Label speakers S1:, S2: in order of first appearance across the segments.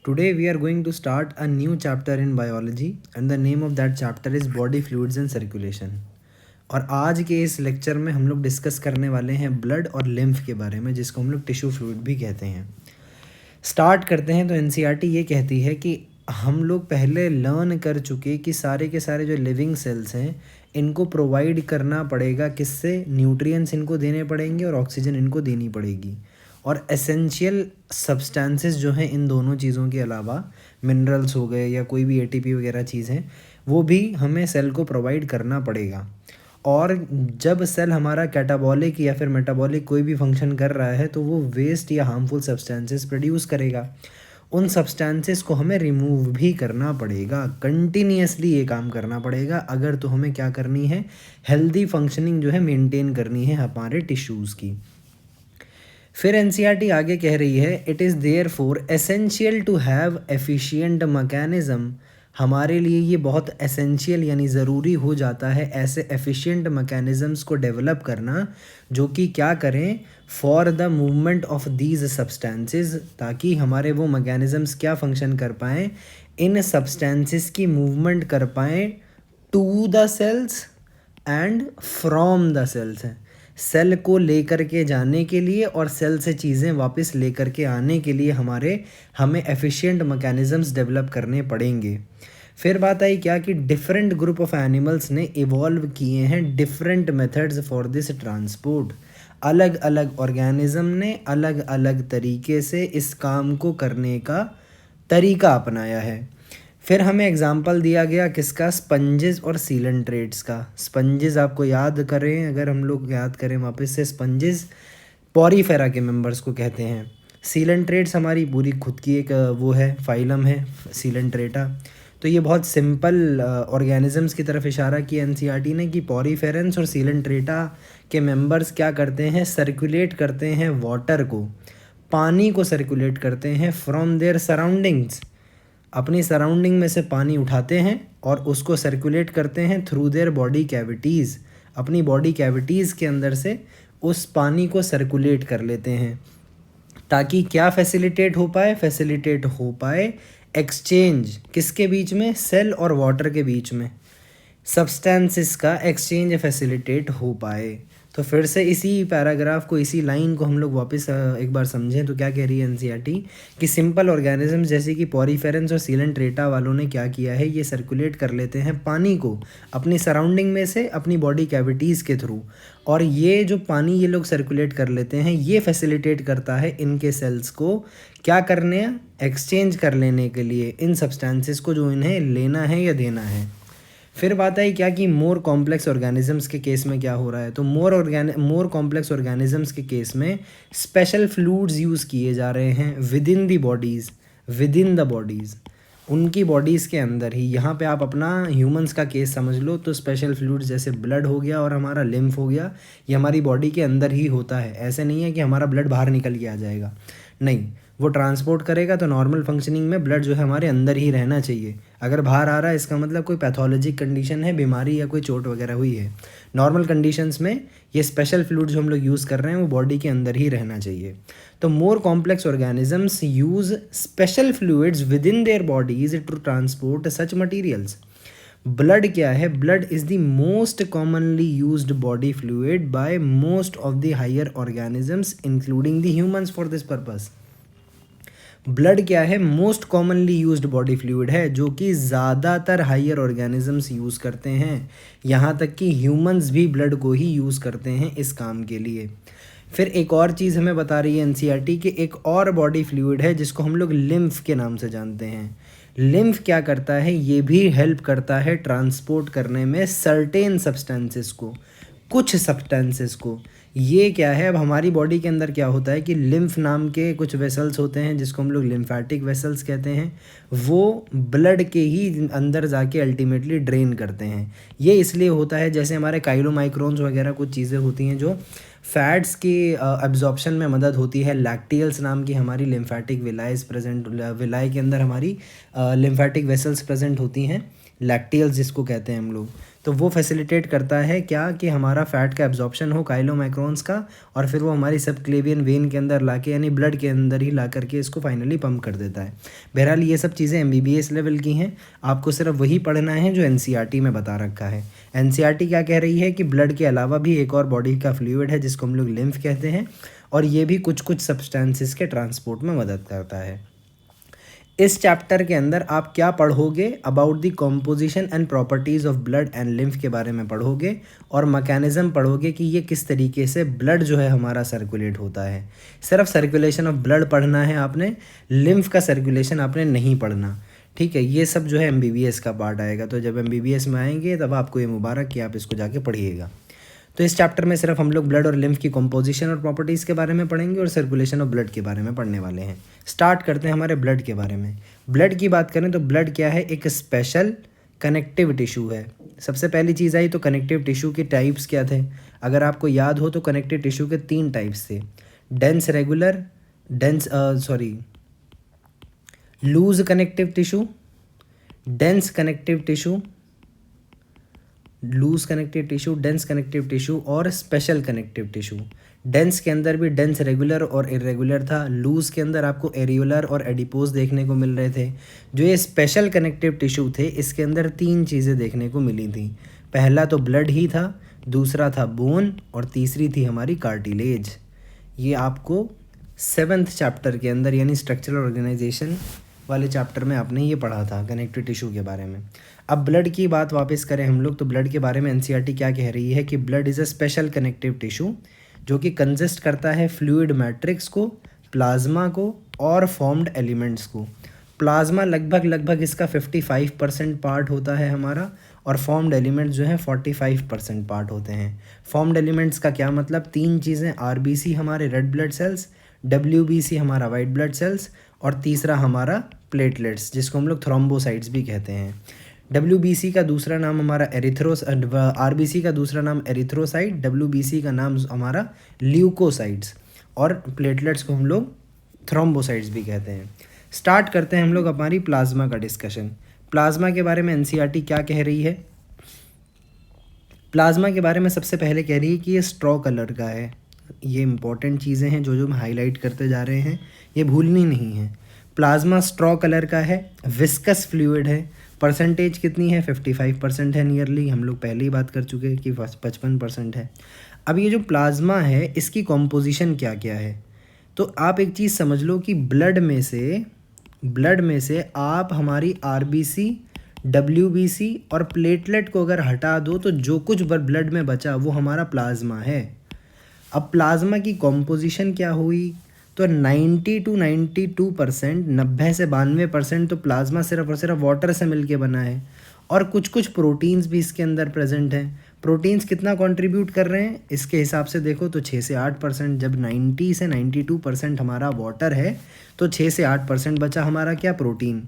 S1: Today we are going to start a new chapter in biology and the name of that chapter is body fluids and circulation. और आज के इस lecture में हम लोग discuss करने वाले हैं ब्लड और लिम्फ के बारे में, जिसको हम लोग टिश्यू फ्लूइड भी कहते हैं। स्टार्ट करते हैं तो एनसीईआरटी ये कहती है कि हम लोग पहले लर्न कर चुके कि सारे के सारे जो लिविंग सेल्स हैं इनको प्रोवाइड करना पड़ेगा, किससे? न्यूट्रिएंट्स इनको देने पड़ेंगे और ऑक्सीजन इनको देनी पड़ेगी। और एसेंशियल सब्सटेंसेस जो हैं इन दोनों चीज़ों के अलावा, मिनरल्स हो गए या कोई भी एटीपी वगैरह चीज़ है, वो भी हमें सेल को प्रोवाइड करना पड़ेगा। और जब सेल हमारा कैटाबॉलिक या फिर मेटाबॉलिक कोई भी फंक्शन कर रहा है तो वो वेस्ट या हार्मफुल सब्सटेंसेस प्रोड्यूस करेगा। उन सब्सटेंसेस को हमें रिमूव भी करना पड़ेगा, कंटिन्यूसली ये काम करना पड़ेगा अगर तो हमें क्या करनी है, हेल्दी फंक्शनिंग जो है मेंटेन करनी है हमारे टिश्यूज़ की। फिर एनसीईआरटी आगे कह रही है it is therefore essential to have efficient mechanism. हमारे लिए ये बहुत एसेंशियल यानी ज़रूरी हो जाता है ऐसे एफिशिएंट मैकेनिज़म्स को डेवलप करना जो कि क्या करें, for the movement of these substances, ताकि हमारे वो मैकेनिज़म्स क्या फंक्शन कर पाएँ, इन सब्सटेंसेस की मूवमेंट कर पाएँ to the cells and from the cells हैं, सेल को लेकर के जाने के लिए और सेल से चीज़ें वापस लेकर के आने के लिए हमें एफिशिएंट मैकेनिज़म्स डेवलप करने पड़ेंगे। फिर बात आई क्या कि डिफरेंट ग्रुप ऑफ एनिमल्स ने इवॉल्व किए हैं different methods for this transport. अलग अलग ऑर्गेनिज्म ने अलग अलग तरीके से इस काम को करने का तरीका अपनाया है। फिर हमें एग्जाम्पल दिया गया किसका, स्पंजेस और सीलेंट्रेट्स का। स्पंजेस आपको याद करें, अगर हम लोग याद करें वापस से, स्पंजेस पॉरीफेरा के मेंबर्स को कहते हैं। सीलेंट्रेट्स हमारी पूरी खुद की एक वो है, फाइलम है सीलेंट्रेटा। तो ये बहुत सिंपल ऑर्गेनिजम्स की तरफ इशारा किया एनसीईआरटी ने कि पॉरीफेरेंस और सीलेंट्रेटा के मेंबर्स क्या करते हैं, सर्कुलेट करते हैं वाटर को, पानी को सर्कुलेट करते हैं फ्रॉम देयर सराउंडिंग्स। अपनी सराउंडिंग में से पानी उठाते हैं और उसको सर्कुलेट करते हैं थ्रू देयर बॉडी कैविटीज़। अपनी बॉडी कैविटीज़ के अंदर से उस पानी को सर्कुलेट कर लेते हैं ताकि क्या फैसिलिटेट हो पाए एक्सचेंज, किसके बीच में, सेल और वाटर के बीच में सब्सटेंसेस का एक्सचेंज फैसिलिटेट हो पाए। तो फिर से इसी पैराग्राफ को, इसी लाइन को हम लोग वापस एक बार समझें तो क्या कह रही है एनसीईआरटी कि सिंपल ऑर्गेनिजम्स जैसे कि पॉरीफेरेंस और सीलेंट्रेटा वालों ने क्या किया है, ये सर्कुलेट कर लेते हैं पानी को अपनी सराउंडिंग में से अपनी बॉडी कैविटीज़ के थ्रू। और ये जो पानी ये लोग सर्कुलेट कर लेते हैं ये फैसिलिटेट करता है इनके सेल्स को क्या करने, एक्सचेंज कर लेने के लिए इन सब्सटेंसेस को जो इन्हें लेना है या देना है। फिर बात आई क्या कि मोर कॉम्प्लेक्स ऑर्गेनिजम्स के केस में क्या हो रहा है, तो मोर कॉम्प्लेक्स ऑर्गेनिजम्स के केस में स्पेशल फ्लूइड्स यूज़ किए जा रहे हैं विदिन द बॉडीज़, उनकी बॉडीज़ के अंदर ही। यहाँ पे आप अपना ह्यूमंस का केस समझ लो तो स्पेशल फ्लूइड्स जैसे ब्लड हो गया और हमारा लिम्फ हो गया, ये हमारी बॉडी के अंदर ही होता है। ऐसे नहीं है कि हमारा ब्लड बाहर निकल के आ जाएगा, नहीं, वो ट्रांसपोर्ट करेगा तो नॉर्मल फंक्शनिंग में ब्लड जो है हमारे अंदर ही रहना चाहिए। अगर बाहर आ रहा है इसका मतलब कोई पैथोलॉजिक कंडीशन है, बीमारी या कोई चोट वगैरह हुई है। नॉर्मल कंडीशंस में ये स्पेशल फ्लूइड जो हम लोग यूज़ कर रहे हैं वो बॉडी के अंदर ही रहना चाहिए। तो more complex organisms use special fluids within their bodies to transport such materials. Blood क्या है, blood is the most commonly used body fluid by most of the higher organisms including the humans for this purpose. Blood क्या है, most commonly used body fluid है जो कि ज़्यादातर higher organisms use करते हैं, यहाँ तक कि ह्यूमंस भी ब्लड को ही यूज़ करते हैं इस काम के लिए। फिर एक और चीज़ हमें बता रही है एनसीईआरटी कि एक और बॉडी फ्लूइड है जिसको हम लोग लिम्फ के नाम से जानते हैं। लिम्फ क्या करता है, ये भी हेल्प करता है ट्रांसपोर्ट करने में सर्टेन सब्सटेंसेस को, कुछ सब्सटेंसेस को। ये क्या है, अब हमारी बॉडी के अंदर क्या होता है कि लिम्फ नाम के कुछ वेसल्स होते हैं जिसको हम लोग लिम्फेटिक वेसल्स कहते हैं, वो ब्लड के ही अंदर जाके अल्टीमेटली ड्रेन करते हैं। ये इसलिए होता है जैसे हमारे काइलोमाइक्रोन्स वगैरह कुछ चीज़ें होती हैं जो फैट्स की एब्जॉर्प्शन में मदद होती है। लैक्टियल्स नाम की हमारी लिम्फेटिक विलाइज प्रेजेंट, विलाई के अंदर हमारी लिम्फेटिक वेसल्स प्रेजेंट होती हैं लैक्टियल्स जिसको कहते हैं हम लोग। तो वो फैसिलिटेट करता है क्या कि हमारा फ़ैट का एब्जॉर्प्शन हो काइलोमाइक्रोन्स का, और फिर वो हमारी सबक्लेवियन वेन के अंदर लाके यानी ब्लड के अंदर ही ला करके इसको फाइनली पम्प कर देता है। बहरहाल ये सब चीज़ें MBBS लेवल की हैं, आपको सिर्फ वही पढ़ना है जो NCERT में बता रखा है। NCERT क्या कह रही है कि ब्लड के अलावा भी एक और बॉडी का फ्लूइड है जिसको हम लोग लिम्फ कहते हैं, और ये भी कुछ कुछ सब्सटेंसेस के ट्रांसपोर्ट में मदद करता है। इस चैप्टर के अंदर आप क्या पढ़ोगे, about the composition and properties of blood and lymph के बारे में पढ़ोगे, और मैकेनिज़्म पढ़ोगे कि ये किस तरीके से ब्लड जो है हमारा सर्कुलेट होता है। सिर्फ सर्कुलेशन ऑफ ब्लड पढ़ना है आपने, लिम्फ का सर्कुलेशन आपने नहीं पढ़ना, ठीक है। ये सब जो है MBBS का पार्ट आएगा, तो जब MBBS में आएंगे तब आपको ये मुबारक कि आप इसको जाके पढ़िएगा। तो इस चैप्टर में सिर्फ हम लोग ब्लड और लिम्फ की कॉम्पोजिशन और प्रॉपर्टीज़ के बारे में पढ़ेंगे और सर्कुलेशन ऑफ ब्लड के बारे में पढ़ने वाले हैं। स्टार्ट करते हैं हमारे ब्लड के बारे में। ब्लड की बात करें तो ब्लड क्या है, एक स्पेशल कनेक्टिव टिश्यू है। सबसे पहली चीज़ आई तो कनेक्टिव टिश्यू के टाइप्स क्या थे, अगर आपको याद हो तो कनेक्टिव टिश्यू के 3 टाइप्स थे, loose connective tissue, dense connective tissue, loose connective tissue, dense connective tissue और स्पेशल कनेक्टिव टिश्यू। डेंस के अंदर भी डेंस रेगुलर और इरेगुलर था, लूज के अंदर आपको एरियुलर और एडिपोज देखने को मिल रहे थे। जो ये स्पेशल कनेक्टिव टिश्यू थे इसके अंदर 3 चीज़ें देखने को मिली थी। पहला तो ब्लड ही था, दूसरा था बोन, और तीसरी थी हमारी कार्टिलेज। ये आपको 7th चैप्टर के अंदर यानी स्ट्रक्चरल ऑर्गेनाइजेशन वाले चैप्टर में आपने ये पढ़ा था कनेक्टिव टिश्यू के बारे में। अब ब्लड की बात वापस करें हम लोग, तो ब्लड के बारे में NCERT क्या कह रही है कि blood is a special connective tissue जो कि कंसिस्ट करता है फ्लूइड मैट्रिक्स को, प्लाज्मा को और फॉर्म्ड एलिमेंट्स को। प्लाज्मा लगभग इसका 55% पार्ट होता है हमारा, और फॉर्म्ड एलिमेंट्स जो हैं 45% पार्ट होते हैं। फॉर्म्ड एलिमेंट्स का क्या मतलब, 3 चीज़ें, RBC हमारे रेड ब्लड सेल्स, WBC हमारा वाइट ब्लड सेल्स, और तीसरा हमारा प्लेटलेट्स जिसको हम लोग थ्रोम्बोसाइट्स भी कहते हैं। WBC का दूसरा नाम हमारा RBC का दूसरा नाम एरिथ्रोसाइट, WBC का नाम हमारा ल्यूकोसाइट्स, और प्लेटलेट्स को हम लोग थ्रोम्बोसाइट्स भी कहते हैं। स्टार्ट करते हैं हम लोग हमारी प्लाज्मा का डिस्कशन। प्लाज्मा के बारे में NCERT क्या कह रही है, प्लाज्मा के बारे में सबसे पहले कह रही है कि ये स्ट्रॉ कलर का है। ये इंपॉर्टेंट चीज़ें हैं जो हम हाईलाइट करते जा रहे हैं, ये भूलनी नहीं है। प्लाज्मा स्ट्रॉ कलर का है, विस्कस फ्लूइड है, परसेंटेज कितनी है, 55% है नियरली, हम लोग पहले ही बात कर चुके हैं कि 55% है। अब ये जो प्लाज्मा है इसकी कॉम्पोजिशन क्या क्या है, तो आप एक चीज़ समझ लो कि ब्लड में से आप हमारी RBC, WBC और प्लेटलेट को अगर हटा दो तो जो कुछ ब्लड में बचा वो हमारा प्लाज्मा है। अब प्लाज्मा की कॉम्पोजिशन क्या हुई, तो 90 to 92%, 90 से 92% तो प्लाज्मा सिर्फ और सिर्फ वाटर से मिलके बना है, और कुछ प्रोटीन्स भी इसके अंदर प्रेजेंट हैं। प्रोटीन्स कितना कंट्रीब्यूट कर रहे हैं इसके हिसाब से देखो तो 6 से 8%। जब 90 से 92% हमारा वाटर है तो 6 से 8% बचा हमारा क्या, प्रोटीन।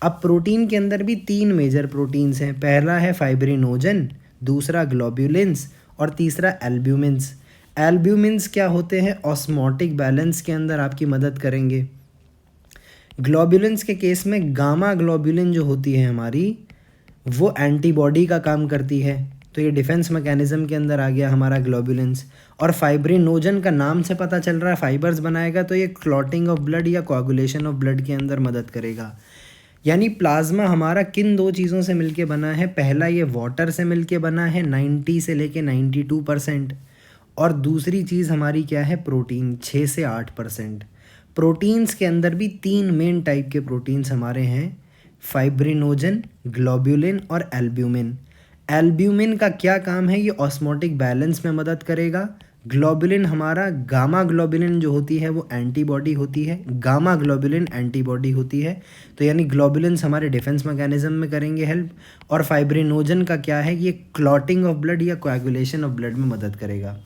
S1: अब प्रोटीन के अंदर भी 3 मेजर प्रोटीन्स हैं, पहला है फाइब्रिनोजन, दूसरा ग्लोब्यूलिन्स और तीसरा एल्ब्यूमिन्स। एल्ब्यूमिन्स क्या होते हैं, ऑस्मोटिक बैलेंस के अंदर आपकी मदद करेंगे। ग्लोब्यूलिन्स के केस में गामा ग्लोब्यूलिन जो होती है हमारी वो एंटीबॉडी का काम करती है, तो ये डिफेंस मैकेनिज्म के अंदर आ गया हमारा ग्लोब्यूलिन्स। और फाइब्रिनोजन का नाम से पता चल रहा है फाइबर्स बनाएगा, तो ये क्लॉटिंग ऑफ ब्लड या कोआगुलेशन ऑफ ब्लड के अंदर मदद करेगा। यानी प्लाज्मा हमारा किन 2 चीज़ों से मिलके बना है, पहला ये वाटर से मिलके बना है 90 से लेके 92%, और दूसरी चीज़ हमारी क्या है, प्रोटीन 6 से 8%। प्रोटीन्स के अंदर भी 3 मेन टाइप के प्रोटीन्स हमारे हैं, फाइब्रिनोजन, ग्लोब्यूलिन और एल्ब्यूमिन। एल्ब्यूमिन का क्या काम है, ये ऑस्मोटिक बैलेंस में मदद करेगा। ग्लोब्यूलिन हमारा गामा ग्लोब्यूलिन जो होती है वो एंटीबॉडी होती है, गामा ग्लोब्यूलिन एंटीबॉडी होती है, तो यानी ग्लोब्यूलिन्स हमारे डिफेंस मैकेनिज्म में करेंगे हेल्प। और फाइब्रिनोजन का क्या है, ये क्लॉटिंग ऑफ ब्लड या कोएगुलेशन ऑफ ब्लड में मदद करेगा।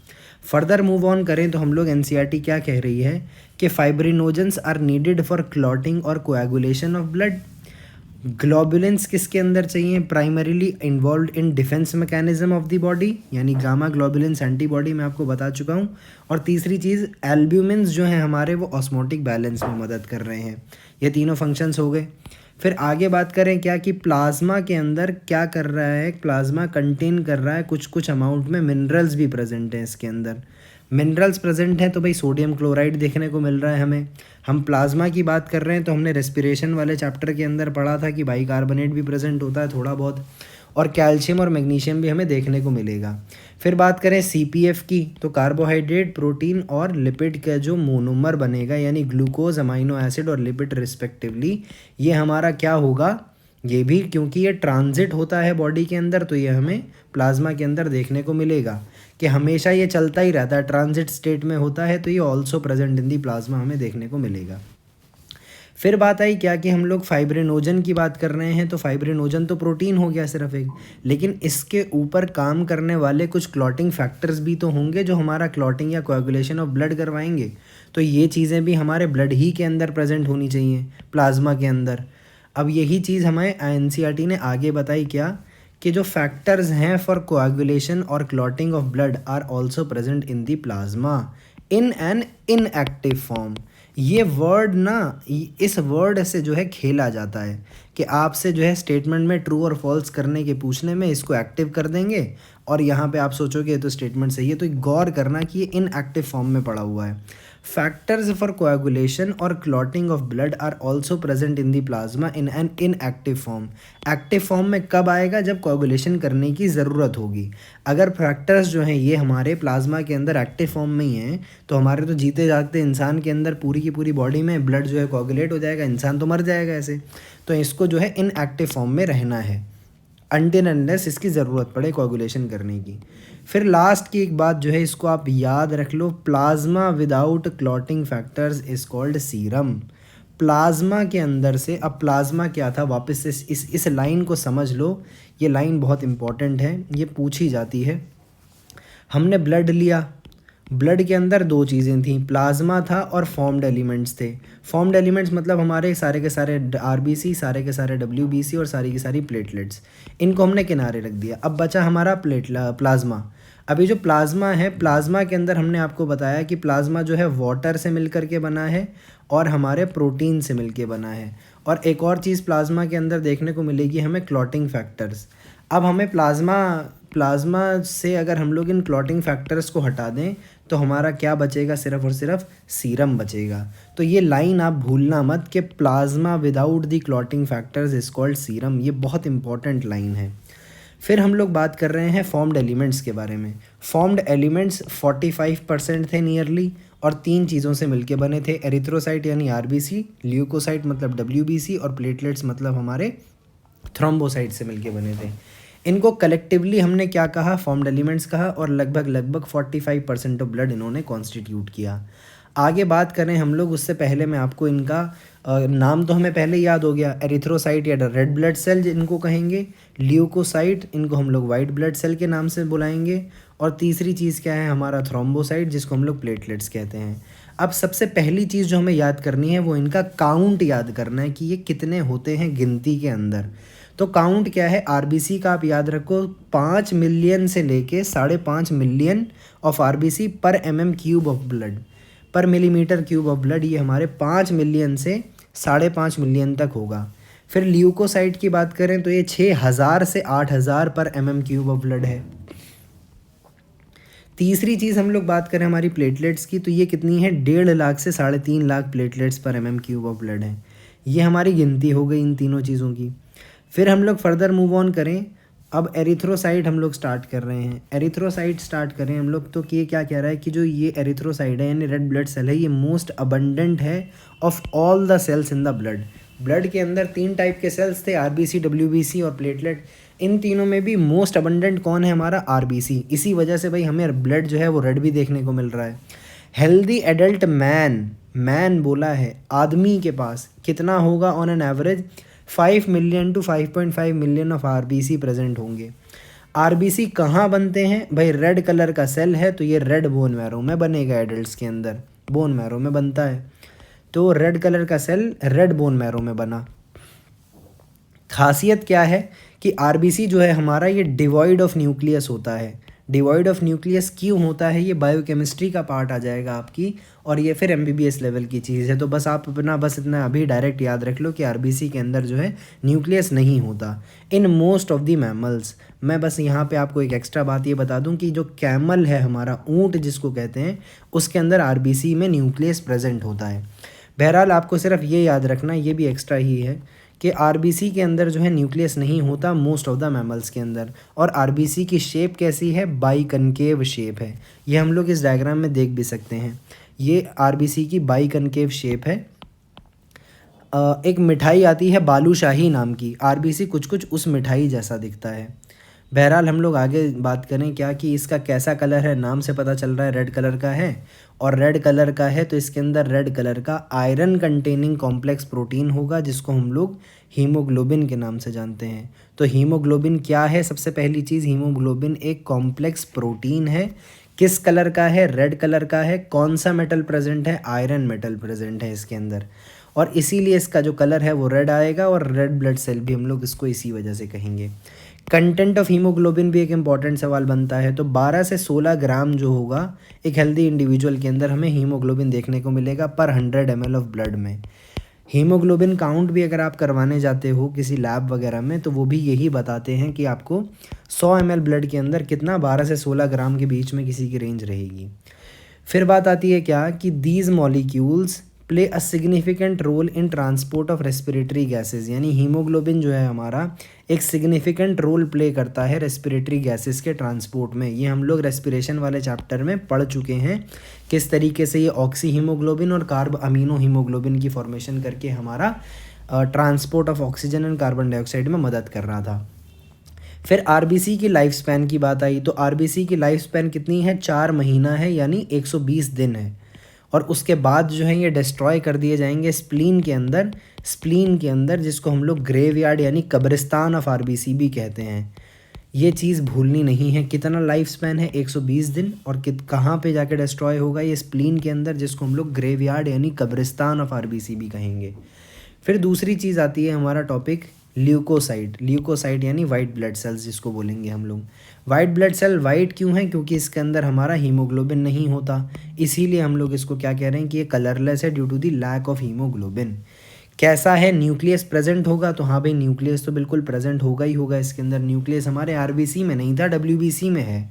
S1: फर्दर मूव ऑन करें तो हम लोग NCERT क्या कह रही है कि फाइब्रिनोजेंस आर नीडेड फॉर क्लॉटिंग और कोएगुलेशन ऑफ ब्लड। ग्लोब्यूलिन्स किसके अंदर चाहिए, primarily involve in defence mechanism of the body, यानी गामा ग्लोब्यूलिन्स एंटीबॉडी मैं आपको बता चुका हूँ। और तीसरी चीज़ एल्ब्यूमिन्स जो हैं हमारे वो ऑस्मोटिक बैलेंस में मदद कर रहे हैं, ये तीनों फंक्शंस हो गए। फिर आगे बात करें क्या कि प्लाज्मा के अंदर क्या कर रहा है, प्लाज्मा कंटेन कर रहा है कुछ कुछ अमाउंट में मिनरल्स भी प्रेजेंट हैं इसके अंदर। मिनरल्स प्रेजेंट हैं तो भाई सोडियम क्लोराइड देखने को मिल रहा है हमें। हम प्लाज्मा की बात कर रहे हैं तो हमने रेस्पिरेशन वाले चैप्टर के अंदर पढ़ा था कि बाइकार्बोनेट भी प्रेजेंट होता है थोड़ा बहुत, और कैल्शियम और मैग्नीशियम भी हमें देखने को मिलेगा। फिर बात करें सीपीएफ की तो कार्बोहाइड्रेट, प्रोटीन और लिपिड का जो मोनोमर बनेगा यानी ग्लूकोज, अमाइनो एसिड और लिपिड रिस्पेक्टिवली, ये हमारा क्या होगा, ये भी क्योंकि ये ट्रांजिट होता है बॉडी के अंदर तो ये हमें प्लाज्मा के अंदर देखने को मिलेगा कि हमेशा ये चलता ही रहता है, ट्रांजिट स्टेट में होता है तो ये also present in the plasma हमें देखने को मिलेगा। फिर बात आई क्या कि हम लोग फाइब्रिनोजन की बात कर रहे हैं तो फाइब्रिनोजन तो प्रोटीन हो गया सिर्फ एक, लेकिन इसके ऊपर काम करने वाले कुछ क्लॉटिंग फैक्टर्स भी तो होंगे जो हमारा क्लॉटिंग या कोएगुलेशन ऑफ ब्लड करवाएंगे। तो ये चीज़ें भी हमारे ब्लड ही के अंदर प्रेजेंट होनी चाहिए प्लाज्मा के अंदर। अब यही चीज़ हमें एनसीईआरटी ने आगे बताई क्या कि जो फैक्टर्स हैं फॉर कोएगुलेशन और clotting of blood are also present in the plasma in an inactive form. ये वर्ड ना, इस वर्ड से जो है खेला जाता है कि आपसे जो है स्टेटमेंट में ट्रू और फॉल्स करने के पूछने में इसको एक्टिव कर देंगे और यहाँ पे आप सोचोगे ये तो स्टेटमेंट सही है, तो गौर करना कि ये इनएक्टिव फॉर्म में पड़ा हुआ है। फैक्टर्स फॉर कोएगुलेशन और clotting of blood are also present in the plasma in an inactive form. Active form में कब आएगा, जब कोएगुलेशन करने की ज़रूरत होगी। अगर फैक्टर्स जो हैं ये हमारे प्लाज्मा के अंदर एक्टिव फॉर्म में ही हैं तो हमारे तो जीते जागते इंसान के अंदर पूरी की पूरी बॉडी में ब्लड जो है कोएगुलेट हो जाएगा, इंसान तो मर जाएगा ऐसे। तो इसको जो है इनएक्टिव फॉर्म में रहना है अनटिल अनलेस इसकी ज़रूरत पड़े कोएगुलेशन करने की। फिर लास्ट की एक बात जो है इसको आप याद रख लो, plasma without clotting factors is called serum. Plasma के अंदर से, अब प्लाज्मा क्या था वापस से इस लाइन को समझ लो, ये लाइन बहुत इंपॉर्टेंट है, ये पूछी जाती है। हमने ब्लड लिया, ब्लड के अंदर दो चीज़ें थीं, प्लाज्मा था और फॉर्म्ड एलिमेंट्स थे। फॉर्म्ड एलिमेंट्स मतलब हमारे सारे के सारे आरबीसी, सारे के सारे डब्ल्यूबीसी और सारी की सारी प्लेटलेट्स, इनको हमने किनारे रख दिया। अब बचा हमारा प्लाज्मा। अभी जो प्लाज्मा है, प्लाज्मा के अंदर हमने आपको बताया कि प्लाज्मा जो है वाटर से मिलकर के बना है और हमारे प्रोटीन से मिलके बना है। और एक और चीज़ प्लाज्मा के अंदर देखने को मिलेगी हमें, क्लॉटिंग फैक्टर्स। अब हमें प्लाज्मा से अगर हम लोग इन क्लॉटिंग फैक्टर्स को हटा दें तो हमारा क्या बचेगा, सिर्फ और सिर्फ सीरम बचेगा। तो ये लाइन आप भूलना मत कि plasma without the clotting factors is called serum, ये बहुत इंपॉर्टेंट लाइन है। फिर हम लोग बात कर रहे हैं फॉर्म्ड एलिमेंट्स के बारे में। फॉर्म्ड एलिमेंट्स 45% थे नियरली और तीन चीज़ों से मिलके बने थे, एरिथ्रोसाइट यानी आरबीसी, ल्यूकोसाइट मतलब डब्ल्यूबीसी और प्लेटलेट्स मतलब हमारे थ्रोम्बोसाइट से मिलके बने थे। इनको कलेक्टिवली हमने क्या कहा, फॉर्म्ड एलिमेंट्स कहा, और लगभग 45% ऑफ ब्लड इन्होंने कॉन्स्टिट्यूट किया। आगे बात करें हम लोग उससे पहले मैं आपको इनका नाम तो हमें पहले याद हो गया, एरिथ्रोसाइट या रेड ब्लड सेल इनको कहेंगे, ल्यूकोसाइट इनको हम लोग वाइट ब्लड सेल के नाम से बुलाएंगे, और तीसरी चीज़ क्या है हमारा थ्रोम्बोसाइट जिसको हम लोग प्लेटलेट्स कहते हैं। अब सबसे पहली चीज़ जो हमें याद करनी है वो इनका काउंट याद करना है कि ये कितने होते हैं गिनती के अंदर। तो काउंट क्या है, आरबीसी का आप याद रखो 5 मिलियन से लेके 5.5 मिलियन ऑफ आरबीसी पर एमएम क्यूब ऑफ ब्लड, पर मिलीमीटर क्यूब ऑफ ब्लड, ये हमारे 5 मिलियन से 5.5 मिलियन तक होगा। फिर ल्यूकोसाइट की बात करें तो ये 6000 से 8000 पर एमएम क्यूब ऑफ ब्लड है। तीसरी चीज़ हम लोग बात करें हमारी प्लेटलेट्स की तो ये कितनी है, 1.5 लाख से 3.5 लाख प्लेटलेट्स पर एमएम क्यूब ऑफ ब्लड है। ये हमारी गिनती हो गई इन तीनों चीज़ों की। फिर हम लोग फर्दर मूव ऑन करें, अब एरिथ्रोसाइट हम लोग स्टार्ट कर रहे हैं। एरिथ्रोसाइट स्टार्ट करें हम लोग तो कि ये क्या कह रहा है कि जो ये एरिथ्रोसाइट है यानी रेड ब्लड सेल है, ये मोस्ट अबंडेंट है of all the cells in the blood. Blood के अंदर 3 टाइप के सेल्स थे, आरबीसी, डब्ल्यूबीसी और प्लेटलेट। इन तीनों में भी मोस्ट अबंडेंट कौन है, हमारा आरबीसी। इसी वजह से भाई हमें ब्लड जो है वो रेड भी देखने को मिल रहा है। हेल्दी एडल्ट मैन बोला है, आदमी के पास कितना होगा on an average, 5 million to 5.5 million of RBC present होंगे। आरबीसी कहाँ बनते हैं भाई, रेड कलर का सेल है तो ये रेड बोन मैरो में बनेगा, एडल्ट्स के अंदर बोन मैरो में बनता है। तो रेड कलर का सेल रेड बोन मैरो में बना। खासियत क्या है कि आरबीसी जो है हमारा ये डिवॉइड ऑफ न्यूक्लियस होता है। डिवॉइड ऑफ न्यूक्लियस क्यों होता है, ये बायोकेमिस्ट्री का पार्ट आ जाएगा आपकी, और ये फिर एमबीबीएस लेवल की चीज़ है। तो बस आप अपना बस इतना अभी डायरेक्ट याद रख लो कि आरबीसी के अंदर जो है न्यूक्लियस नहीं होता in most of the mammals. मैं बस यहाँ पे आपको एक एक्स्ट्रा बात ये बता दूँ कि जो कैमल है हमारा, ऊँट जिसको कहते हैं, उसके अंदर आरबीसी में न्यूक्लियस प्रेजेंट होता है। बहरहाल आपको सिर्फ ये याद रखना, ये भी एक्स्ट्रा ही है कि आरबीसी के अंदर जो है न्यूक्लियस नहीं होता मोस्ट ऑफ द मैमल्स के अंदर। और आरबीसी की शेप कैसी है, बाई कनकेव शेप है। ये हम लोग इस डायग्राम में देख भी सकते हैं, ये आरबीसी की बाई कनकेव शेप है। एक मिठाई आती है बालूशाही नाम की, आरबीसी कुछ कुछ उस मिठाई जैसा दिखता है। बहरहाल हम लोग आगे बात करें क्या कि इसका कैसा कलर है, नाम से पता चल रहा है रेड कलर का है, और रेड कलर का है तो इसके अंदर रेड कलर का आयरन कंटेनिंग कॉम्प्लेक्स प्रोटीन होगा जिसको हम लोग हीमोग्लोबिन के नाम से जानते हैं। तो हीमोग्लोबिन क्या है, सबसे पहली चीज़, हीमोग्लोबिन एक कॉम्प्लेक्स प्रोटीन है। किस कलर का है, रेड कलर का है। कौन सा मेटल प्रेजेंट है, आयरन मेटल प्रेजेंट है इसके अंदर, और इसीलिए इसका जो कलर है वो रेड आएगा, और रेड ब्लड सेल भी हम लोग इसको इसी वजह से कहेंगे। कंटेंट ऑफ हीमोग्लोबिन भी एक इम्पॉर्टेंट सवाल बनता है। तो 12 से 16 ग्राम जो होगा एक हेल्दी इंडिविजुअल के अंदर हमें हीमोग्लोबिन देखने को मिलेगा पर 100 ml ऑफ ब्लड में। हीमोग्लोबिन काउंट भी अगर आप करवाने जाते हो किसी लैब वगैरह में तो वो भी यही बताते हैं कि आपको 100 ml ब्लड के अंदर कितना 12 से 16 ग्राम के बीच में किसी की रेंज रहेगी। फिर बात आती है क्या कि these molecules play a significant role in transport of respiratory gases, यानी हीमोग्लोबिन जो है हमारा एक सिग्निफिकेंट रोल प्ले करता है रेस्पिरेटरी गैसेस के ट्रांसपोर्ट में। ये हम लोग रेस्पिरेशन वाले चैप्टर में पढ़ चुके हैं किस तरीके से ये ऑक्सी हीमोग्लोबिन और कार्ब अमीनो हीमोग्लोबिन की फॉर्मेशन करके हमारा transport of oxygen and carbon dioxide में मदद कर रहा था। फिर आरबीसी की लाइफ स्पैन की बात आई तो आरबीसी की लाइफ स्पैन कितनी है, 4 महीना है, यानी 120 दिन है। और उसके बाद जो है ये डिस्ट्रॉय कर दिए जाएंगे स्प्लीन के अंदर जिसको हम लोग ग्रेवयार्ड यानी कब्रिस्तान ऑफ आरबीसी भी कहते हैं। ये चीज़ भूलनी नहीं है। कितना लाइफ स्पैन है, 120 दिन, और कहाँ पे जाके डिस्ट्रॉय होगा, ये स्प्लीन के अंदर जिसको हम लोग ग्रेवयार्ड यानी कब्रिस्तान ऑफ आरबीसी भी कहेंगे। फिर दूसरी चीज़ आती है हमारा टॉपिक ल्यूकोसाइट यानी वाइट ब्लड सेल्स जिसको बोलेंगे हम लोग। वाइट ब्लड सेल वाइट क्यों है, क्योंकि इसके अंदर हमारा हीमोग्लोबिन नहीं होता, इसीलिए हम लोग इसको क्या कह रहे हैं कि ये कलरलेस है due to the lack of haemoglobin. कैसा है, न्यूक्लियस प्रेजेंट होगा, तो हाँ भाई न्यूक्लियस तो बिल्कुल प्रेजेंट होगा ही होगा इसके अंदर। न्यूक्लियस हमारे आरबीसी में नहीं था, डब्ल्यूबीसी में है,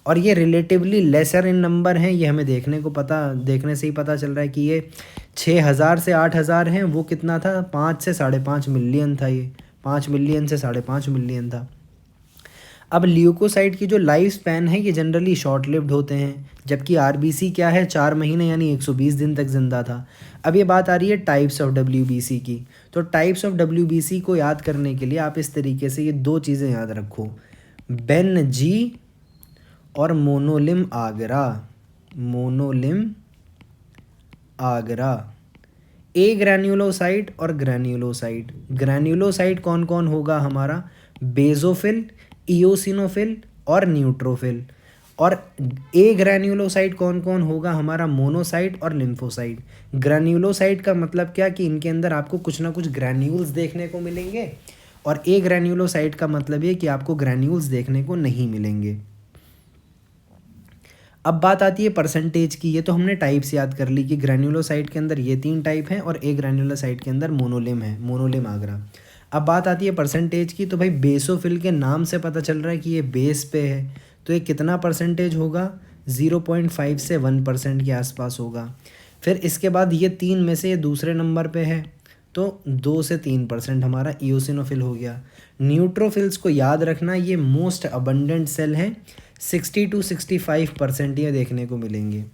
S1: और ये रिलेटिवली लेसर इन नंबर हैं। ये हमें देखने से ही पता चल रहा है कि ये 6000 से 8000 हैं। वो कितना था, 5 से 5.5 मिलियन था, ये 5 मिलियन से 5.5 मिलियन था। अब ल्यूकोसाइट की जो लाइफ स्पैन है ये जनरली शॉर्ट लिव्ड होते हैं, जबकि आरबीसी क्या है, 4 महीने यानी 120 दिन तक जिंदा था। अब ये बात आ रही है टाइप्स ऑफ डब्ल्यूबीसी की। तो टाइप्स ऑफ डब्ल्यूबीसी को याद करने के लिए आप इस तरीके से ये 2 चीज़ें याद रखो, बेन जी और मोनोलिम आगरा। ए ग्रैन्युलोसाइट और ग्रैन्युलोसाइट कौन कौन होगा हमारा, बेजोफिल, इओसिनोफिल और न्यूट्रोफिल। और ए ग्रैन्युलोसाइट कौन कौन होगा हमारा, मोनोसाइट और लिम्फोसाइट। ग्रैन्युलोसाइट का मतलब क्या कि इनके अंदर आपको कुछ ना कुछ ग्रैन्यूल्स देखने को मिलेंगे, और ए ग्रैन्युलोसाइट का मतलब ये कि आपको ग्रैन्यूल्स देखने को नहीं मिलेंगे। अब बात आती है परसेंटेज की। ये तो हमने टाइप्स याद कर ली कि ग्रैन्युलोसाइट के अंदर ये 3 टाइप हैं और ए ग्रैन्युलोसाइट के अंदर मोनोलिम आगरा। अब बात आती है परसेंटेज की। तो भाई बेसोफिल के नाम से पता चल रहा है कि ये बेस पे है, तो ये कितना परसेंटेज होगा, 0.5 से 1% के आसपास होगा। फिर इसके बाद ये 3 में से ये दूसरे नंबर पे है, तो 2 से 3% हमारा इओसिनोफिल हो गया। न्यूट्रोफिल्स को याद रखना, ये मोस्ट अबंडेंट सेल हैं, 60 to 65% ये देखने को मिलेंगे।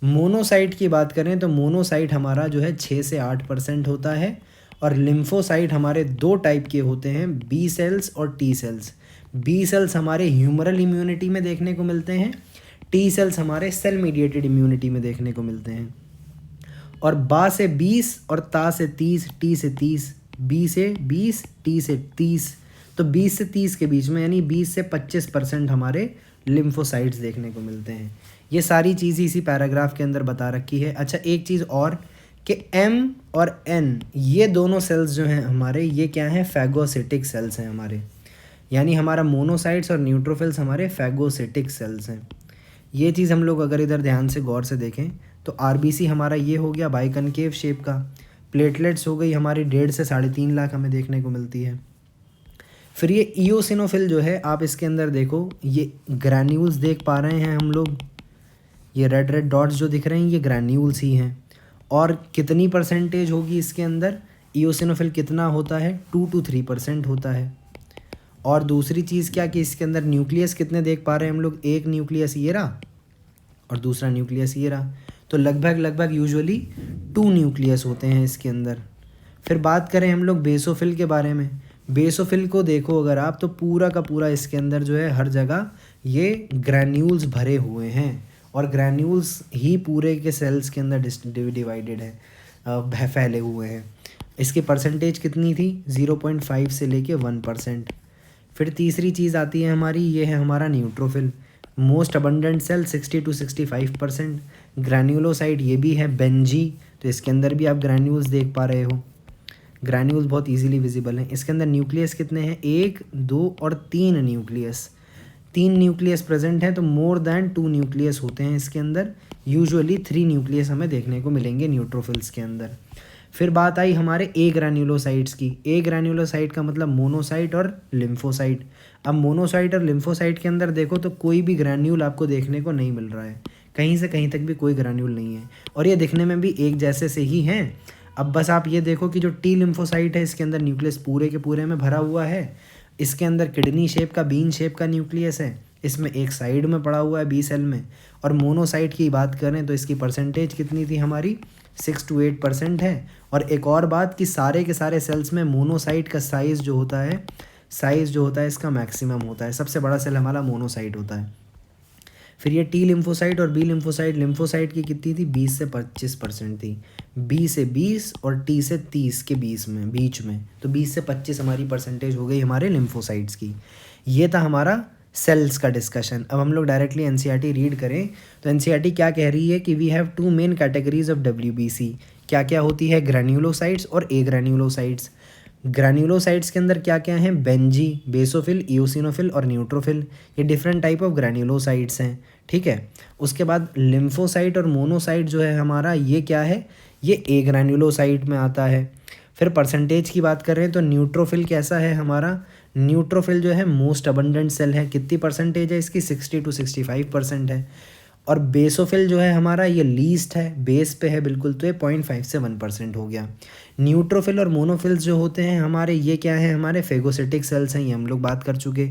S1: मोनोसाइट की बात करें तो मोनोसाइट हमारा जो है 6 से 8% होता है, और लिम्फोसाइट हमारे 2 टाइप के होते हैं, बी सेल्स और टी सेल्स। बी सेल्स हमारे ह्यूमरल इम्यूनिटी में देखने को मिलते हैं, टी सेल्स हमारे सेल मीडिएटेड इम्यूनिटी में देखने को मिलते हैं। और बा से 20 और ता से 30, टी से 30, बी से 20, टी से 30, तो 20 से 30 के बीच में यानी 20 से 25% हमारे लिम्फोसाइट्स देखने को मिलते हैं। ये सारी चीज़ इसी पैराग्राफ के अंदर बता रखी है। अच्छा एक चीज़ और कि M और N ये दोनों सेल्स जो हैं हमारे, ये क्या हैं, फैगोसिटिक सेल्स हैं हमारे। यानी हमारा मोनोसाइट्स और न्यूट्रोफिल्स हमारे फैगोसिटिक सेल्स हैं। ये चीज़ हम लोग अगर इधर ध्यान से गौर से देखें तो आरबीसी हमारा ये हो गया बाइकनकेव शेप का, प्लेटलेट्स हो गई हमारी 1.5 से 3.5 लाख हमें देखने को मिलती है। फिर ये इओसिनोफिल जो है, आप इसके अंदर देखो, ये ग्रैन्यूल्स देख पा रहे हैं हम लोग, ये रेड रेड डॉट्स जो दिख रहे हैं ये ग्रैन्यूल्स ही हैं। और कितनी परसेंटेज होगी इसके अंदर, इओसिनोफिल कितना होता है, 2 to 3% होता है। और दूसरी चीज़ क्या कि इसके अंदर न्यूक्लियस कितने देख पा रहे हैं हम लोग, एक न्यूक्लियस ये रहा और दूसरा न्यूक्लियस ये रहा, तो लगभग यूजुअली 2 न्यूक्लियस होते हैं इसके अंदर। फिर बात करें हम लोग बेसोफिल के बारे में, बेसोफिल को देखो अगर आप, तो पूरा का पूरा इसके अंदर जो है हर जगह ये ग्रैन्यूल्स भरे हुए हैं और ग्रैन्यूल्स ही पूरे के सेल्स के अंदर डिवाइडेड है, फैले हुए हैं। इसकी परसेंटेज कितनी थी, 0.5 से लेके 1%। फिर तीसरी चीज़ आती है हमारी, ये है हमारा neutrophil, most abundant cell 60 to 65%। Granulocyte ये भी है बेंजी, तो इसके अंदर भी आप ग्रैन्यूल्स देख पा रहे हो, ग्रैन्यूल्स बहुत इजीली विजिबल हैं। इसके अंदर न्यूक्लियस कितने हैं, 1, 2 और 3 न्यूक्लियस, 3 न्यूक्लियस प्रेजेंट हैं, तो मोर दैन 2 न्यूक्लियस होते हैं इसके अंदर। यूजुअली 3 न्यूक्लियस हमें देखने को मिलेंगे न्यूट्रोफिल्स के अंदर। फिर बात आई हमारे ए ग्रैन्यूलोसाइट्स की। ए ग्रैन्यूलोसाइट का मतलब मोनोसाइट और लिम्फोसाइट। अब मोनोसाइट और लिम्फोसाइट के अंदर देखो तो कोई भी ग्रैन्यूल आपको देखने को नहीं मिल रहा है, कहीं से कहीं तक भी कोई ग्रैन्यूल नहीं है, और ये दिखने में भी एक जैसे से ही हैं। अब बस आप ये देखो कि जो टी लिम्फोसाइट है इसके अंदर न्यूक्लियस पूरे के पूरे में भरा हुआ है, इसके अंदर किडनी शेप का, बीन शेप का न्यूक्लियस है, इसमें एक साइड में पड़ा हुआ है बी सेल में। और मोनोसाइट की बात करें तो इसकी परसेंटेज कितनी थी हमारी, 6 to 8% है। और एक और बात कि सारे के सारे सेल्स में मोनोसाइट का साइज़ जो होता है इसका मैक्सिमम होता है, सबसे बड़ा सेल हमारा मोनोसाइट होता है। फिर ये टी लिम्फोसाइट और बी लिम्फोसाइट, लिम्फोसाइट की कितनी थी, 20 से 25% थी, बी से 20 और टी से 30 के बीच में, तो 20 से 25 हमारी परसेंटेज हो गई हमारे लिम्फोसाइट्स की। ये था हमारा सेल्स का डिस्कशन। अब हम लोग डायरेक्टली एनसीईआरटी रीड करें तो एनसीईआरटी क्या कह रही है कि we have 2 main categories of WBC. क्या क्या होती है, ग्रैन्यूलोसाइट्स और ए ग्रैन्यूलोसाइट्स। ग्रैन्यूलोसाइट्स के अंदर क्या क्या हैं, बेंजी, बेसोफिल, इओसिनोफिल और न्यूट्रोफिल, ये डिफरेंट टाइप ऑफ ग्रैन्यूलोसाइट्स हैं, ठीक है। उसके बाद लिम्फोसाइट और मोनोसाइट जो है हमारा, ये क्या है, ये ए ग्रैन्यूलोसाइट में आता है। फिर परसेंटेज की बात करें तो न्यूट्रोफिल कैसा है हमारा, न्यूट्रोफिल जो है मोस्ट अबंडेंट सेल है, कितनी परसेंटेज है इसकी, 60 to 65% है। और बेसोफिल जो है हमारा, ये लीस्ट है, बेस पे है बिल्कुल, तो ये 0.5 से 1% हो गया। न्यूट्रोफिल और मोनोफिल्स जो होते हैं हमारे, ये क्या है, हमारे फेगोसिटिक सेल्स हैं, ये हम लोग बात कर चुके।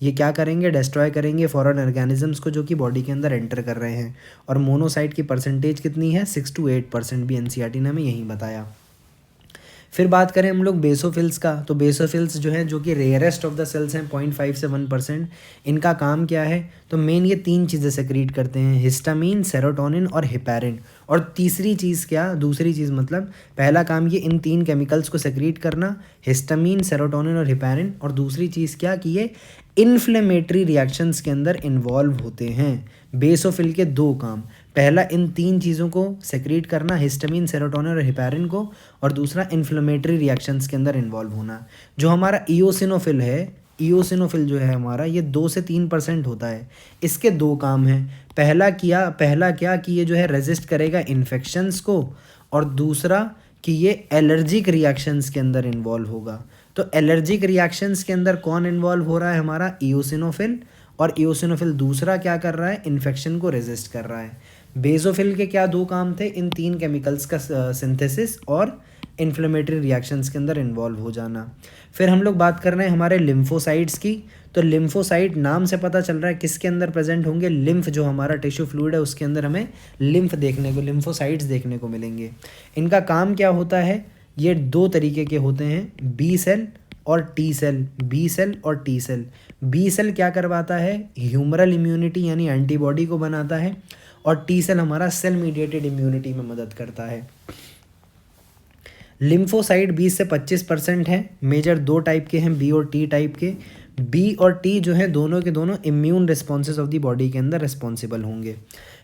S1: ये क्या करेंगे, डिस्ट्रॉय करेंगे फॉरेन ऑर्गेनिजम्स को जो कि बॉडी के अंदर एंटर कर रहे हैं। और मोनोसाइट की परसेंटेज कितनी है, 6 to 8%, भी एनसीईआरटी ने हमें यही बताया। फिर बात करें हम लोग बेसोफिल्स का, तो बेसोफिल्स जो हैं, जो कि रेयरेस्ट ऑफ द सेल्स हैं, 0.5 से 1%। इनका काम क्या है, तो मेन ये 3 चीज़ें सेक्रीट करते हैं, हिस्टामिन, सेरोटोनिन और हिपैरिन। और तीसरी चीज़ क्या, दूसरी चीज़ मतलब, पहला काम ये इन 3 केमिकल्स को सेक्रीट करना, हिस्टामिन, सेरोटोनिन और हिपैरिन। और दूसरी चीज़ क्या कि ये इन्फ्लेमेटरी रिएक्शंस के अंदर इन्वॉल्व होते हैं। बेसोफिल के 2 काम, पहला इन 3 चीज़ों को सेक्रीट करना, हिस्टामिन, सेरोटोनिन और हिपैरिन को, और दूसरा इन्फ्लेमेटरी रिएक्शंस के अंदर इन्वॉल्व होना। जो हमारा इओसिनोफिल है, इओसिनोफिल जो है हमारा, ये 2 से 3% होता है। इसके 2 काम हैं, पहला क्या कि ये जो है रेजिस्ट करेगा इन्फेक्शंस को, और दूसरा कि ये एलर्जिक रिएक्शंस के अंदर इन्वॉल्व होगा। तो एलर्जिक रिएक्शंस के अंदर कौन इन्वॉल्व हो रहा है, हमारा इओसिनोफिल, और इओसिनोफिल दूसरा क्या कर रहा है, इन्फेक्शन को रेजिस्ट कर रहा है। बेसोफिल के क्या 2 काम थे, इन 3 केमिकल्स का सिंथेसिस और इन्फ्लेमेटरी रिएक्शंस के अंदर इन्वॉल्व हो जाना। फिर हम लोग बात कर रहे हैं हमारे लिम्फोसाइट्स की, तो लिम्फोसाइट नाम से पता चल रहा है किसके अंदर प्रेजेंट होंगे, लिम्फ जो हमारा टिश्यू फ्लूइड है उसके अंदर हमें लिम्फोसाइट्स देखने को मिलेंगे। इनका काम क्या होता है, ये 2 तरीके के होते हैं, बी सेल और टी सेल, बी सेल और टी सेल। बी सेल क्या करवाता है, ह्यूमरल इम्यूनिटी यानी एंटीबॉडी को बनाता है, और टी सेल हमारा सेल मीडिएटेड इम्यूनिटी में मदद करता है। लिम्फोसाइट 20 से 25% है, मेजर 2 टाइप के हैं, बी और टी टाइप के। बी और टी जो है दोनों के दोनों immune responses of the body के अंदर रिस्पॉन्सिबल होंगे।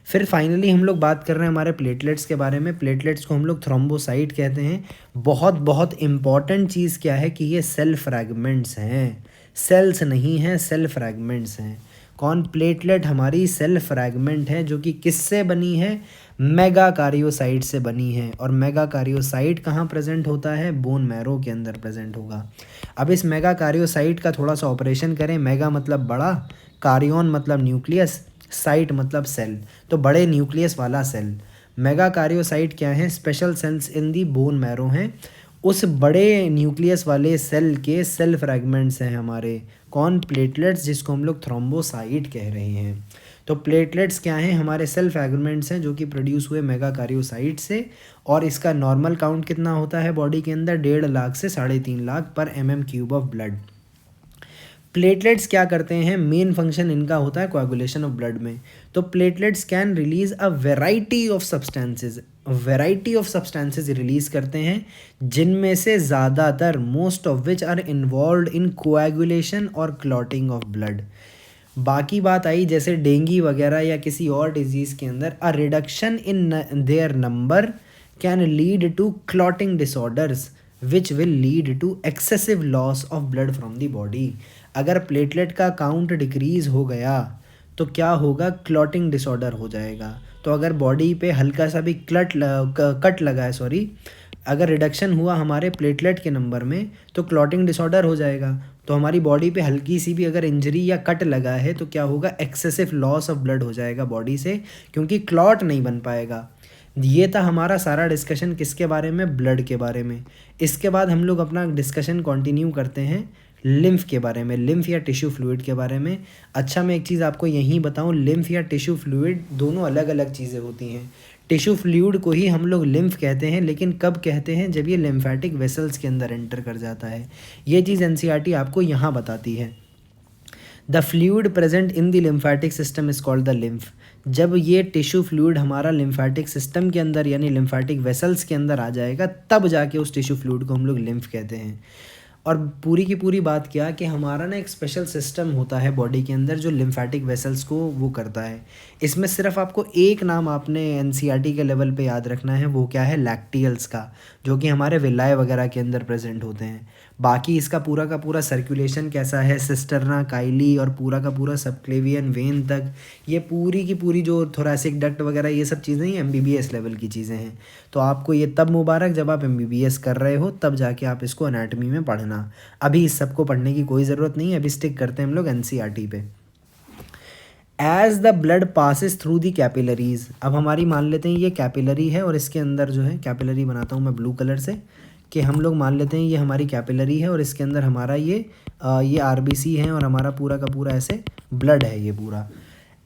S1: फिर फाइनली हम लोग बात कर रहे हैं हमारे प्लेटलेट्स के बारे में। प्लेटलेट्स को हम लोग थ्रोम्बोसाइट कहते हैं। बहुत बहुत इम्पॉर्टेंट चीज़ क्या है कि ये सेल फ्रैगमेंट्स हैं, सेल्स नहीं हैं, सेल फ्रैगमेंट्स हैं। कौन? प्लेटलेट हमारी सेल फ्रैगमेंट है जो कि किससे बनी है? मेगाकारियोसाइट से बनी है। और मेगाकारियोसाइट कहाँ प्रेजेंट होता है? बोन मैरो के अंदर प्रेजेंट होगा। अब इस मेगाकारियोसाइट का थोड़ा सा ऑपरेशन करें। मेगा मतलब बड़ा, कारियोन मतलब न्यूक्लियस, साइट मतलब सेल, तो बड़े न्यूक्लियस वाला सेल। मेगाकारियोसाइट क्या है? स्पेशल सेल्स इन दी बोन मैरो हैं। उस बड़े न्यूक्लियस वाले सेल के सेल फ्रैगमेंट्स हैं हमारे। कौन? प्लेटलेट्स, जिसको हम लोग थ्रोम्बोसाइट कह रहे हैं। तो प्लेटलेट्स क्या हैं? हमारे सेल फ्रैगमेंट्स हैं जो कि प्रोड्यूस हुए मेगाकारियोसाइट से। और इसका नॉर्मल काउंट कितना होता है बॉडी के अंदर? 1.5 लाख से 3.5 लाख पर mm³ ऑफ ब्लड। प्लेटलेट्स क्या करते हैं? मेन फंक्शन इनका होता है कोएगुलेशन ऑफ ब्लड में। तो platelets can release a variety of substances release करते हैं, जिनमें से ज़्यादातर most of which are involve in coagulation और क्लॉटिंग ऑफ ब्लड। बाकी बात आई जैसे डेंगू वगैरह या किसी और डिजीज़ के अंदर, a reduction in their number can lead to clotting disorders which will lead to excessive loss of blood from the body. अगर प्लेटलेट का काउंट डिक्रीज़ हो गया तो क्या होगा? क्लॉटिंग डिसऑर्डर हो जाएगा। तो अगर बॉडी पे हल्का सा भी कट लगा है, सॉरी, अगर रिडक्शन हुआ हमारे प्लेटलेट के नंबर में तो क्लॉटिंग डिसऑर्डर हो जाएगा। तो हमारी बॉडी पे हल्की सी भी अगर इंजरी या कट लगा है तो क्या होगा? एक्सेसिव लॉस ऑफ ब्लड हो जाएगा बॉडी से, क्योंकि क्लॉट नहीं बन पाएगा। ये था हमारा सारा डिस्कशन किसके बारे में? ब्लड के बारे में। इसके बाद हम लोग अपना डिस्कशन कंटिन्यू करते हैं लिम्फ के बारे में, लिम्फ या टिश्यू फ्लूइड के बारे में। अच्छा, मैं एक चीज़ आपको यहीं बताऊं, लिम्फ या टिश्यू फ्लूइड दोनों अलग अलग चीज़ें होती हैं। टिश्यू फ्लूइड को ही हम लोग लिम्फ कहते हैं, लेकिन कब कहते हैं? जब ये लिम्फेटिक वेसल्स के अंदर एंटर कर जाता है। ये चीज़ एनसीईआरटी आपको यहाँ बताती है। The fluid present in the lymphatic system is called the lymph. जब ये टिश्यू फ्लूइड हमारा लिम्फेटिक सिस्टम के अंदर यानी लिम्फेटिक वेसल्स के अंदर आ जाएगा, तब जाके उस टिश्यू फ्लूइड को हम लोग लिम्फ कहते हैं। और पूरी की पूरी बात क्या कि हमारा ना एक स्पेशल सिस्टम होता है बॉडी के अंदर जो लिम्फेटिक वेसल्स को वो करता है। इसमें सिर्फ आपको एक नाम आपने एनसीईआरटी के लेवल पे याद रखना है, वो क्या है? लैक्टियल्स का, जो कि हमारे विलाय वगैरह के अंदर प्रेजेंट होते हैं। बाकी इसका पूरा का पूरा सर्कुलेशन कैसा है? सिस्टर्ना, काइली और पूरा का पूरा सबक्लेवियन वेन तक, ये पूरी की पूरी जो थोरैसिक डक्ट वगैरह ये सब चीज़ें ही एमबीबीएस लेवल की चीज़ें हैं। तो आपको ये तब मुबारक जब आप एमबीबीएस कर रहे हो, तब जाके आप इसको एनाटॉमी में पढ़ना। अभी इस सब को पढ़ने की कोई ज़रूरत नहीं है, अभी स्टिक करते हैं हम लोग एनसीईआरटी पे। As the blood passes through the capillaries. अब हमारी मान लेते हैं ये कैपिलरी है और इसके अंदर जो है, कैपिलरी बनाता हूँ मैं ब्लू कलर से, कि हम लोग मान लेते हैं ये हमारी कैपिलरी है और इसके अंदर हमारा ये आरबीसी है और हमारा पूरा का पूरा ऐसे ब्लड है ये पूरा।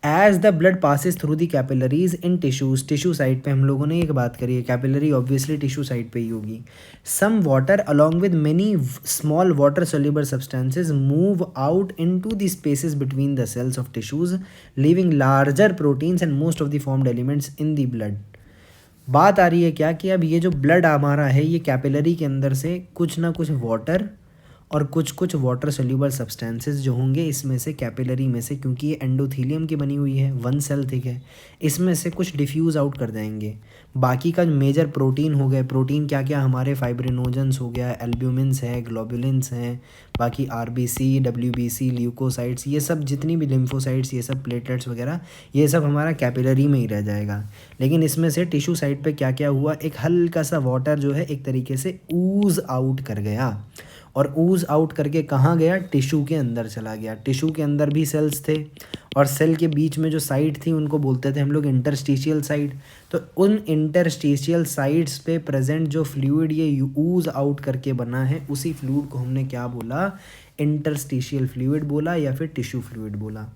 S1: As the blood passes through the capillaries in tissues, tissue side पे हम लोगों ने एक बात करी है, कैपिलरी ऑब्वियसली टिश्यू साइड पे ही होगी। Some water along with many small water soluble substances move out into the spaces between the cells of tissues, leaving larger proteins and most of the formed elements in the blood. बात आ रही है क्या कि अब ये जो blood हमारा है ये कैपिलरी के अंदर से कुछ ना कुछ वाटर और कुछ कुछ वाटर सोल्यूबल सब्सटेंसेस जो होंगे इसमें से, कैपिलरी में से, क्योंकि ये एंडोथीलियम की बनी हुई है, 1 सेल थिक है, इसमें से कुछ डिफ्यूज़ आउट कर जाएंगे। बाकी का मेजर प्रोटीन हो गए, प्रोटीन क्या क्या हमारे फाइब्रिनोजेंस हो गया, एल्ब्यूमिन्स है, ग्लोबुलिन्स हैं, बाकी आरबीसी, डब्ल्यूबीसी, ल्यूकोसाइट्स, ये सब जितनी भी लिम्फोसाइट्स, ये सब प्लेटलेट्स वगैरह, ये सब हमारा कैपिलरी में ही रह जाएगा। लेकिन इसमें से टिश्यू साइड पे क्या क्या हुआ, एक हल्का सा वाटर जो है एक तरीके से ऊज आउट कर गया, और ऊज आउट करके कहाँ गया? टिश्यू के अंदर चला गया। टिश्यू के अंदर भी सेल्स थे और सेल के बीच में जो साइड थी उनको बोलते थे हम लोग इंटरस्टिशियल साइड। तो उन इंटरस्टिशियल साइड्स पे प्रेजेंट जो फ्लूइड ये ऊज आउट करके बना है, उसी फ्लूइड को हमने क्या बोला? इंटरस्टिशियल फ्लूइड बोला या फिर टिश्यू फ्लूइड बोला।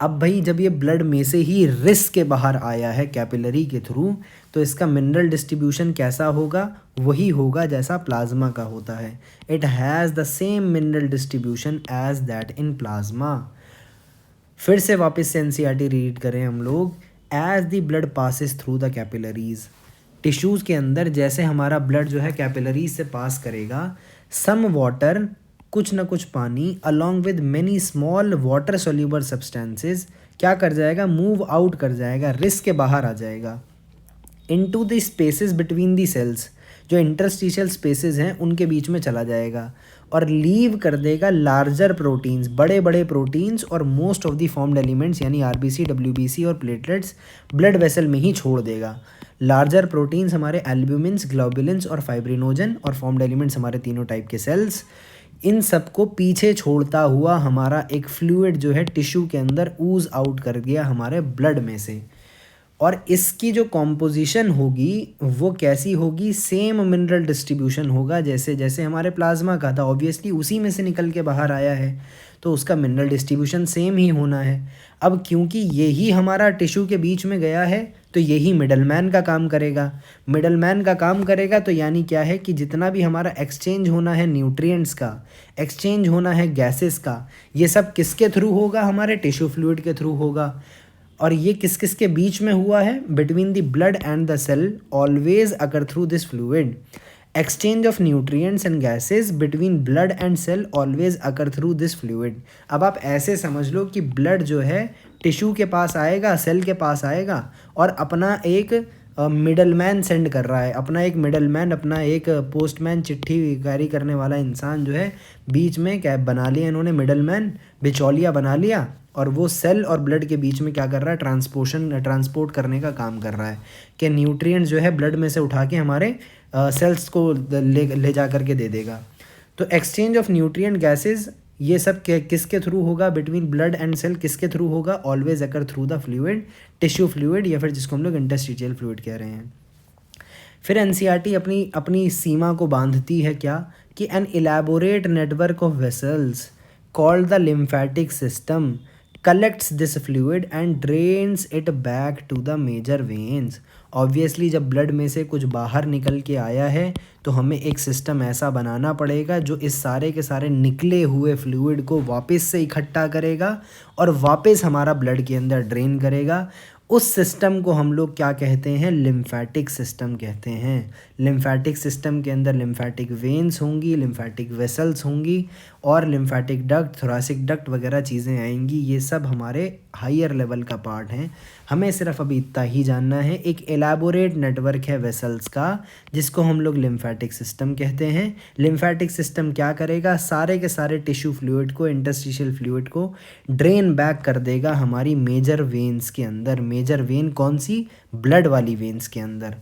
S1: अब भाई जब ये ब्लड में से ही रिस के बाहर आया है कैपिलरी के थ्रू, तो इसका मिनरल डिस्ट्रीब्यूशन कैसा होगा? वही होगा जैसा प्लाज्मा का होता है। It has the same mineral distribution as that in plasma. फिर से वापस से एनसीईआरटी रीड करें हम लोग। As the blood passes through the capillaries, tissues के अंदर जैसे हमारा ब्लड जो है कैपिलरीज से पास करेगा, सम वाटर, कुछ ना कुछ पानी, along with many small water soluble substances क्या कर जाएगा? मूव आउट कर जाएगा, रिस के बाहर आ जाएगा, into the spaces between the cells. जो इंटरस्टिशियल स्पेसेस हैं उनके बीच में चला जाएगा और लीव कर देगा लार्जर प्रोटीन्स, बड़े बड़े प्रोटीन्स और most of the formed elements यानी आरबीसी, डब्ल्यूबीसी और प्लेटलेट्स ब्लड वेसल में ही छोड़ देगा। लार्जर प्रोटीन्स हमारे एल्ब्यूमिन्स, ग्लोबुलिन्स और फाइब्रिनोजन, और फॉर्म्ड एलिमेंट्स हमारे तीनों टाइप के सेल्स। इन सबको पीछे छोड़ता हुआ हमारा एक फ्लूइड जो है टिश्यू के अंदर ऊज आउट कर गया हमारे ब्लड में से। और इसकी जो कॉम्पोजिशन होगी वो कैसी होगी, सेम मिनरल डिस्ट्रीब्यूशन होगा जैसे जैसे हमारे प्लाज्मा का था, ऑब्वियसली उसी में से निकल के बाहर आया है तो उसका मिनरल डिस्ट्रीब्यूशन सेम ही होना है। अब क्योंकि यही हमारा टिश्यू के बीच में गया है तो यही मिडलमैन का काम करेगा। मिडलमैन का काम करेगा तो यानी क्या है कि जितना भी हमारा एक्सचेंज होना है न्यूट्रिएंट्स का, एक्सचेंज होना है गैसेस का, ये सब किसके थ्रू होगा, हमारे टिश्यू फ्लूइड के थ्रू होगा। और ये किस किस के बीच में हुआ है, between the blood and the cell always occur through this fluid. Exchange of nutrients and gases between blood and cell always occur through this fluid. अब आप ऐसे समझ लो कि ब्लड जो है टिश्यू के पास आएगा, सेल के पास आएगा और अपना एक मिडलमैन सेंड कर रहा है, अपना एक मिडलमैन, अपना एक पोस्टमैन, चिट्ठी कैरी करने वाला इंसान जो है बीच में क्या बना लिया इन्होंने, मिडलमैन, बिचौलिया बना लिया। और वो सेल और ब्लड के बीच में क्या कर रहा है, ट्रांसपोर्ट करने का काम कर रहा है कि न्यूट्रिएंट्स जो है ब्लड में से उठा के हमारे सेल्स को ले जा करके दे देगा। तो एक्सचेंज ऑफ न्यूट्रिएंट गैसेस ये सब किसके थ्रू होगा, बिटवीन ब्लड एंड सेल किसके थ्रू होगा, always occur through the fluid, tissue fluid या फिर जिसको हम लोग इंटरस्टिशियल फ्लूइड कह रहे हैं। फिर एनसीईआरटी अपनी सीमा को बांधती है क्या, कि an elaborate network of vessels called the lymphatic system collects this fluid and drains it back to the major veins। Obviously जब ब्लड में से कुछ बाहर निकल के आया है तो हमें एक सिस्टम ऐसा बनाना पड़ेगा जो इस सारे के सारे निकले हुए फ्लूइड को वापस से इकट्ठा करेगा और वापस हमारा ब्लड के अंदर ड्रेन करेगा। उस सिस्टम को हम लोग क्या कहते हैं, लिम्फेटिक सिस्टम कहते हैं। लिम्फेटिक सिस्टम के अंदर लिम्फेटिक वेन्स होंगी, लिम्फेटिक वेसल्स होंगी और लिम्फेटिक डक्ट, थोरैसिक डक्ट वगैरह चीज़ें आएंगी। ये सब हमारे हायर लेवल का पार्ट हैं। हमें सिर्फ अभी इतना ही जानना है, एक एलैबोरेट नेटवर्क है वेसल्स का जिसको हम लोग लिम्फेटिक सिस्टम कहते हैं। लिम्फेटिक सिस्टम क्या करेगा, सारे के सारे टिश्यू फ्लूइड को, इंटरस्टिशियल फ्लूइड को ड्रेन बैक कर देगा हमारी मेजर वेन्स के अंदर। मेजर वेन कौन सी, ब्लड वाली वेन्स के अंदर।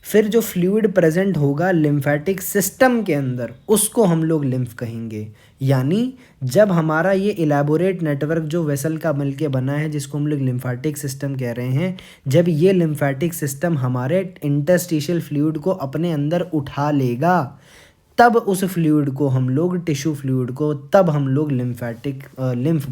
S1: फिर जो फ्लूइड प्रेजेंट होगा लिम्फेटिक सिस्टम के अंदर उसको हम लोग लिम्फ कहेंगे। यानी जब हमारा ये इलैबोरेट नेटवर्क जो वेसल का मिलके बना है जिसको हम लोग लिम्फेटिक सिस्टम कह रहे हैं, जब ये लिम्फेटिक सिस्टम हमारे इंटरस्टिशियल फ्लूइड को अपने अंदर उठा लेगा तब उस फ्लूइड को हम लोग, टिश्यू फ्लूइड को, तब हम लोग लिम्फ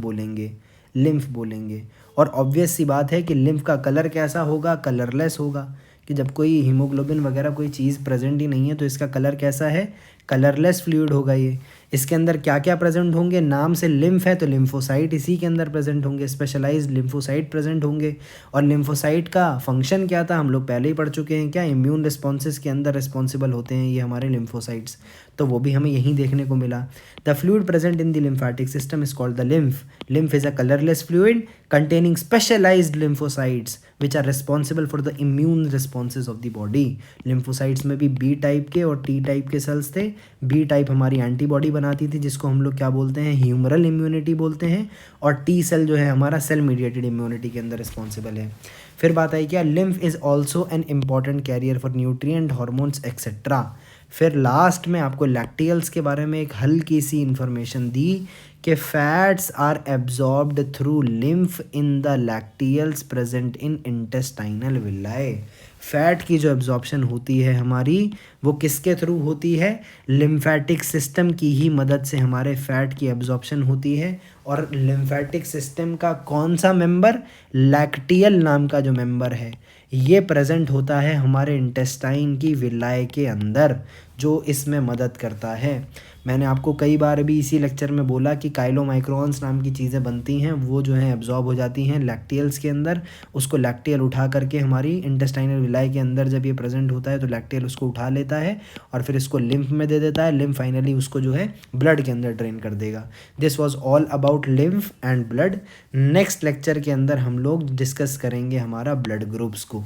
S1: बोलेंगे। और ऑब्वियस सी बात है कि लिम्फ का कलर कैसा होगा, कलरलेस होगा। कि जब कोई हीमोग्लोबिन वगैरह कोई चीज़ प्रेजेंट ही नहीं है तो इसका कलर कैसा है, कलरलेस फ्लूइड होगा ये। इसके अंदर क्या क्या प्रेजेंट होंगे, नाम से लिम्फ है तो लिम्फोसाइट इसी के अंदर प्रेजेंट होंगे, स्पेशलाइज्ड लिम्फोसाइट प्रेजेंट होंगे। और लिम्फोसाइट का फंक्शन क्या था, हम लोग पहले ही पढ़ चुके हैं, क्या इम्यून रिस्पॉन्सेस के अंदर रिस्पॉन्सिबल होते हैं ये हमारे लिम्फोसाइट्स, तो वो भी हमें यहीं देखने को मिला। The fluid present in the lymphatic system is called the lymph. Lymph is a colourless fluid containing specialized lymphocytes which are responsible for the immune responses of the body। lymphocytes में भी बी टाइप के और T type के cells थे। B type हमारी antibody बनाती थी जिसको हम लोग क्या बोलते हैं, ह्यूमरल इम्यूनिटी बोलते हैं। और टी सेल जो है हमारा सेल मीडिएटेड इम्यूनिटी के अंदर रिस्पॉन्सिबल है। फिर बात आई क्या, lymph is also an important carrier for nutrient, hormones etcetera. फिर लास्ट में आपको लैक्टियल्स के बारे में एक हल्की सी इन्फॉर्मेशन दी कि fats are absorbed through lymph in the lacteals present in intestinal villi. Fat की जो एब्जॉर्प्शन होती है हमारी वो किसके थ्रू होती है, लिम्फेटिक सिस्टम की ही मदद से हमारे फैट की एब्जॉर्प्शन होती है। और लिम्फेटिक सिस्टम का कौन सा मेंबर, लैक्टियल नाम का जो मेंबर है ये प्रेजेंट होता है हमारे इंटेस्टाइन की विलाय के अंदर, जो इसमें मदद करता है। मैंने आपको कई बार भी इसी लेक्चर में बोला कि काइलोमाइक्रोन्स नाम की चीज़ें बनती हैं, वो जो हैं एब्जॉर्ब हो जाती हैं लैक्टियल्स के अंदर। उसको लैक्टियल उठा करके हमारी इंटेस्टाइनल विलाई के अंदर जब ये प्रेजेंट होता है तो लैक्टियल उसको उठा लेता है और फिर इसको लिम्फ में दे देता है। लिम्फ फाइनली उसको जो है ब्लड के अंदर ड्रेन कर देगा। This was all about lymph and blood. Next lecture के अंदर हम लोग डिस्कस करेंगे हमारा ब्लड ग्रुप्स को।